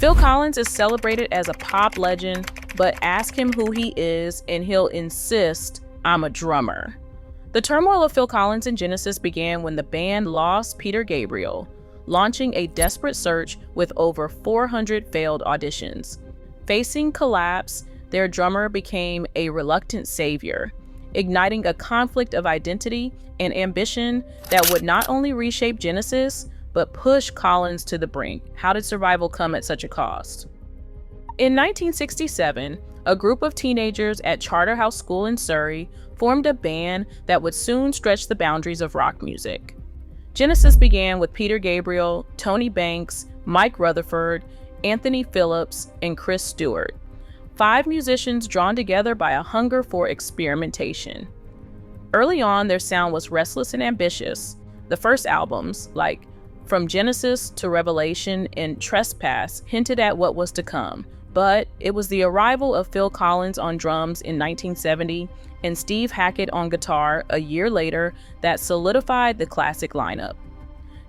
Phil Collins is celebrated as a pop legend, but ask him who he is and he'll insist, "I'm a drummer." The turmoil of Phil Collins and Genesis began when the band lost Peter Gabriel, launching a desperate search with over 400 failed auditions. Facing collapse, their drummer became a reluctant savior, igniting a conflict of identity and ambition that would not only reshape Genesis, but push Collins to the brink. How did survival come at such a cost? In 1967, a group of teenagers at Charterhouse School in Surrey formed a band that would soon stretch the boundaries of rock music. Genesis began with Peter Gabriel, Tony Banks, Mike Rutherford, Anthony Phillips, and Chris Stewart. 5 musicians drawn together by a hunger for experimentation. Early on, their sound was restless and ambitious. The first albums, like From Genesis to Revelation and Trespass, hinted at what was to come. But it was the arrival of Phil Collins on drums in 1970 and Steve Hackett on guitar a year later that solidified the classic lineup.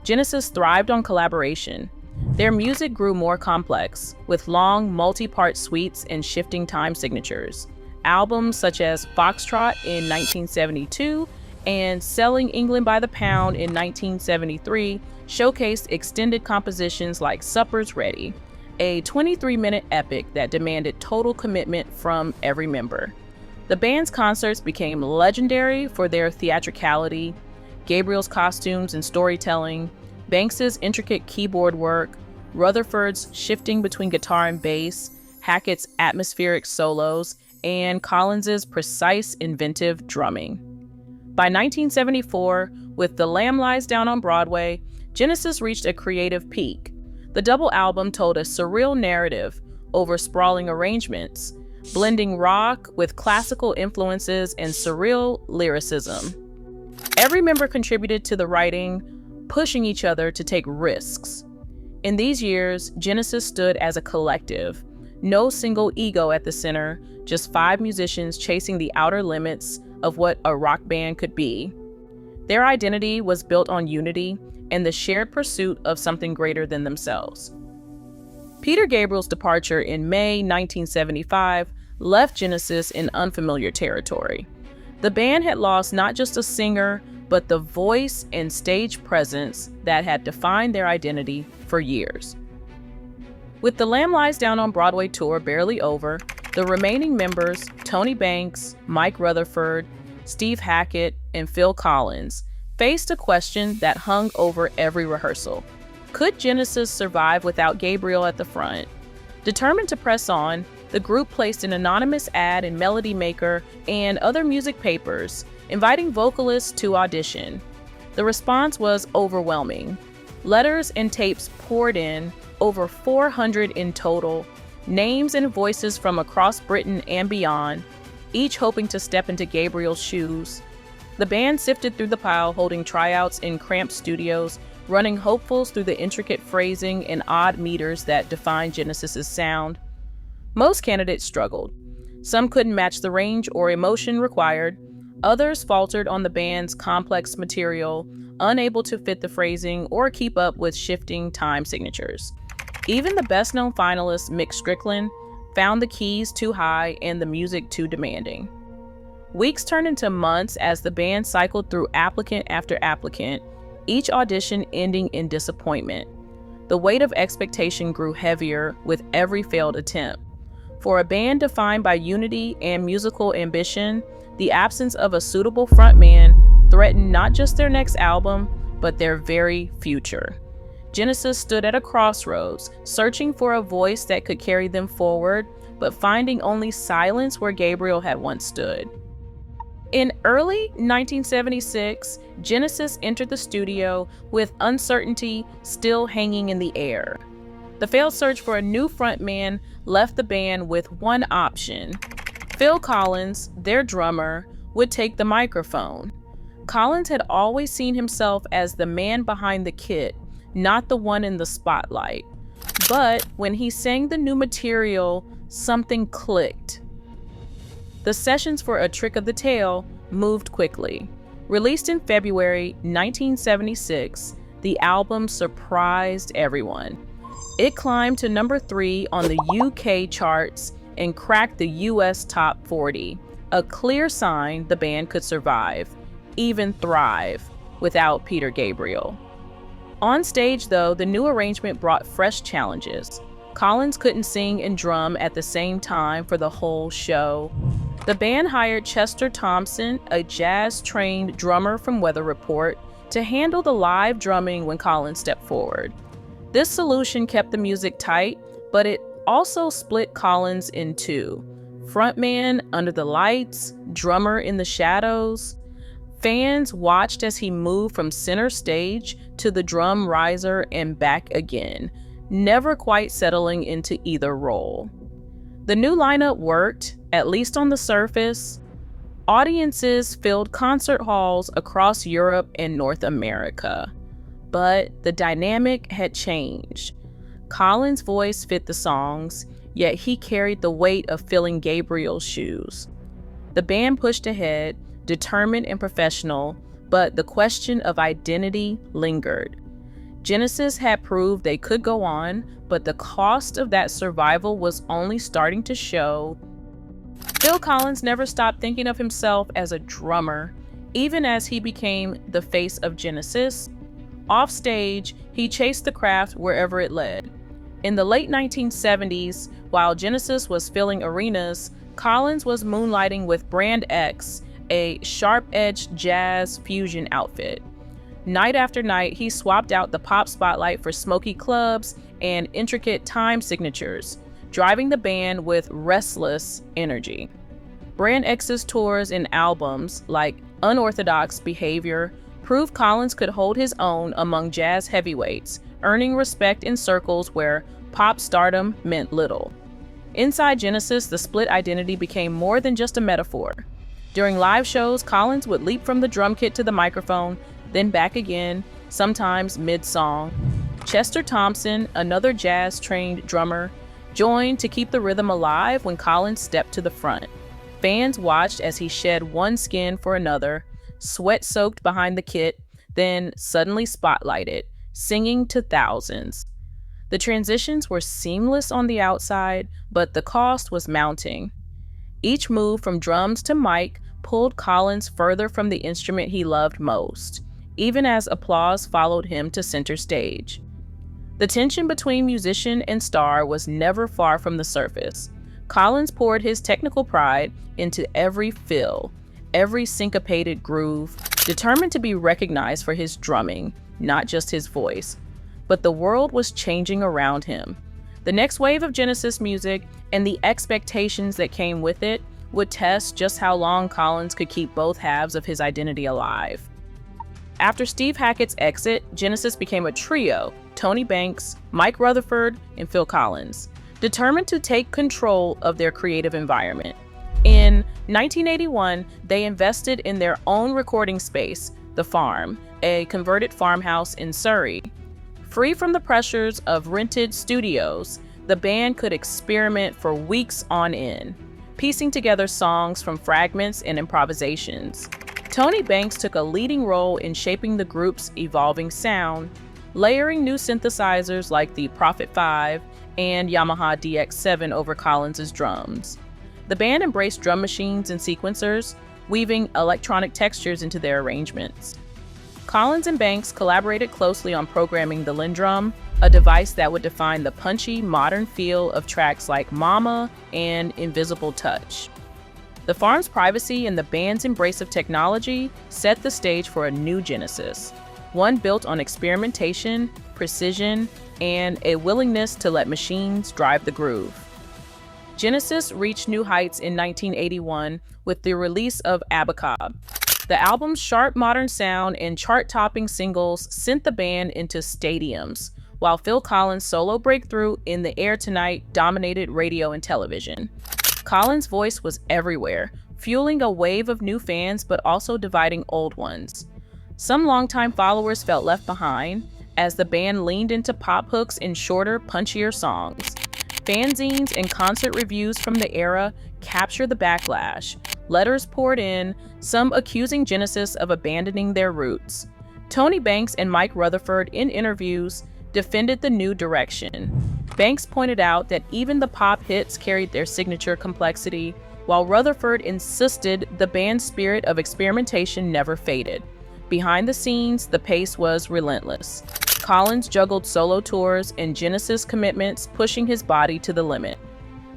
Genesis thrived on collaboration. Their music grew more complex, with long, multi-part suites and shifting time signatures. Albums such as Foxtrot in 1972 and Selling England by the Pound in 1973 showcased extended compositions like Supper's Ready, a 23-minute epic that demanded total commitment from every member. The band's concerts became legendary for their theatricality, Gabriel's costumes and storytelling, Banks's intricate keyboard work, Rutherford's shifting between guitar and bass, Hackett's atmospheric solos, and Collins's precise, inventive drumming. By 1974, with The Lamb Lies Down on Broadway, Genesis reached a creative peak. The double album told a surreal narrative over sprawling arrangements, blending rock with classical influences and surreal lyricism. Every member contributed to the writing, pushing each other to take risks. In these years, Genesis stood as a collective. No single ego at the center, just 5 musicians chasing the outer limits of what a rock band could be. Their identity was built on unity and the shared pursuit of something greater than themselves. Peter Gabriel's departure in May 1975 left Genesis in unfamiliar territory. The band had lost not just a singer, but the voice and stage presence that had defined their identity for years. With The Lamb Lies Down on Broadway tour barely over, the remaining members, Tony Banks, Mike Rutherford, Steve Hackett, and Phil Collins, faced a question that hung over every rehearsal. Could Genesis survive without Gabriel at the front? Determined to press on, the group placed an anonymous ad in Melody Maker and other music papers, inviting vocalists to audition. The response was overwhelming. Letters and tapes poured in, over 400 in total, names and voices from across Britain and beyond, each hoping to step into Gabriel's shoes. The band sifted through the pile, holding tryouts in cramped studios, running hopefuls through the intricate phrasing and odd meters that define Genesis's sound. Most candidates struggled. Some couldn't match the range or emotion required. Others faltered on the band's complex material, unable to fit the phrasing or keep up with shifting time signatures. Even the best-known finalist, Mick Strickland, found the keys too high and the music too demanding. Weeks turned into months as the band cycled through applicant after applicant, each audition ending in disappointment. The weight of expectation grew heavier with every failed attempt. For a band defined by unity and musical ambition, the absence of a suitable frontman threatened not just their next album, but their very future. Genesis stood at a crossroads, searching for a voice that could carry them forward, but finding only silence where Gabriel had once stood. In early 1976, Genesis entered the studio with uncertainty still hanging in the air. The failed search for a new frontman left the band with one option. Phil Collins, their drummer, would take the microphone. Collins had always seen himself as the man behind the kit, not the one in the spotlight. But when he sang the new material, something clicked. The sessions for A Trick of the Tail moved quickly. Released in February 1976, the album surprised everyone. It climbed to number 3 on the UK charts and cracked the US top 40, a clear sign the band could survive, even thrive, without Peter Gabriel. On stage, though, the new arrangement brought fresh challenges. Collins couldn't sing and drum at the same time for the whole show. The band hired Chester Thompson, a jazz-trained drummer from Weather Report, to handle the live drumming when Collins stepped forward. This solution kept the music tight, but it also split Collins in two: frontman under the lights, drummer in the shadows. Fans watched as he moved from center stage to the drum riser and back again, never quite settling into either role. The new lineup worked, at least on the surface. Audiences filled concert halls across Europe and North America. But the dynamic had changed. Collins' voice fit the songs, yet he carried the weight of filling Gabriel's shoes. The band pushed ahead, determined and professional, but the question of identity lingered. Genesis had proved they could go on, but the cost of that survival was only starting to show. Phil Collins never stopped thinking of himself as a drummer, even as he became the face of Genesis. Off stage, he chased the craft wherever it led. In the late 1970s, while Genesis was filling arenas, Collins was moonlighting with Brand X, a sharp-edged jazz fusion outfit. Night after night, he swapped out the pop spotlight for smoky clubs and intricate time signatures, driving the band with restless energy. Brand X's tours and albums, like Unorthodox Behavior, proved Collins could hold his own among jazz heavyweights, earning respect in circles where pop stardom meant little. Inside Genesis, the split identity became more than just a metaphor. During live shows, Collins would leap from the drum kit to the microphone, then back again, sometimes mid-song. Chester Thompson, another jazz-trained drummer, joined to keep the rhythm alive when Collins stepped to the front. Fans watched as he shed one skin for another, sweat-soaked behind the kit, then suddenly spotlighted, singing to thousands. The transitions were seamless on the outside, but the cost was mounting. Each move from drums to mic pulled Collins further from the instrument he loved most, even as applause followed him to center stage. The tension between musician and star was never far from the surface. Collins poured his technical pride into every fill, every syncopated groove, determined to be recognized for his drumming, not just his voice. But the world was changing around him. The next wave of Genesis music and the expectations that came with it would test just how long Collins could keep both halves of his identity alive. After Steve Hackett's exit, Genesis became a trio: Tony Banks, Mike Rutherford, and Phil Collins, determined to take control of their creative environment. In 1981, they invested in their own recording space, The Farm, a converted farmhouse in Surrey. Free from the pressures of rented studios, the band could experiment for weeks on end, piecing together songs from fragments and improvisations. Tony Banks took a leading role in shaping the group's evolving sound, layering new synthesizers like the Prophet 5 and Yamaha DX7 over Collins' drums. The band embraced drum machines and sequencers, weaving electronic textures into their arrangements. Collins and Banks collaborated closely on programming the Lindrum, a device that would define the punchy, modern feel of tracks like Mama and Invisible Touch. The Farm's privacy and the band's embrace of technology set the stage for a new Genesis, one built on experimentation, precision, and a willingness to let machines drive the groove. Genesis reached new heights in 1981 with the release of Abacab. The album's sharp modern sound and chart-topping singles sent the band into stadiums, while Phil Collins' solo breakthrough In the Air Tonight dominated radio and television. Collins' voice was everywhere, fueling a wave of new fans but also dividing old ones. Some longtime followers felt left behind as the band leaned into pop hooks and shorter, punchier songs. Fanzines and concert reviews from the era captured the backlash. Letters poured in, some accusing Genesis of abandoning their roots. Tony Banks and Mike Rutherford, in interviews, defended the new direction. Banks pointed out that even the pop hits carried their signature complexity, while Rutherford insisted the band's spirit of experimentation never faded. Behind the scenes, the pace was relentless. Collins juggled solo tours and Genesis commitments, pushing his body to the limit.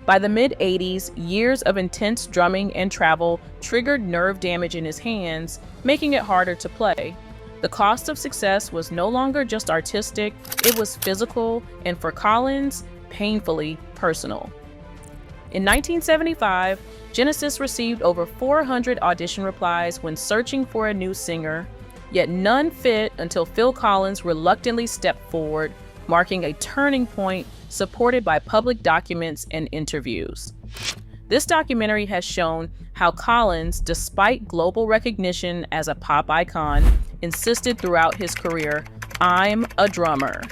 By the mid-'80s, years of intense drumming and travel triggered nerve damage in his hands, making it harder to play. The cost of success was no longer just artistic, it was physical, and for Collins, painfully personal. In 1975, Genesis received over 400 audition replies when searching for a new singer, yet none fit until Phil Collins reluctantly stepped forward, marking a turning point supported by public documents and interviews. This documentary has shown how Collins, despite global recognition as a pop icon, insisted throughout his career, "I'm a drummer."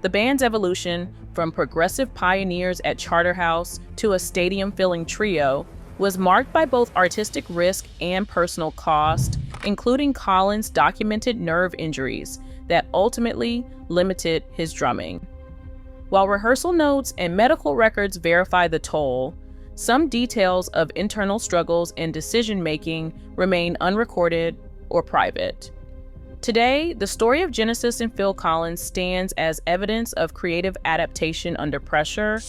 The band's evolution, from progressive pioneers at Charterhouse to a stadium-filling trio, was marked by both artistic risk and personal cost, including Collins' documented nerve injuries that ultimately limited his drumming. While rehearsal notes and medical records verify the toll, some details of internal struggles and decision-making remain unrecorded or private. Today, the story of Genesis and Phil Collins stands as evidence of creative adaptation under pressure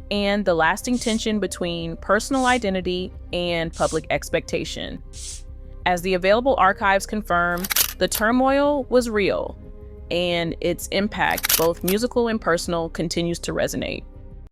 and the lasting tension between personal identity and public expectation. As the available archives confirm, the turmoil was real, and its impact, both musical and personal, continues to resonate.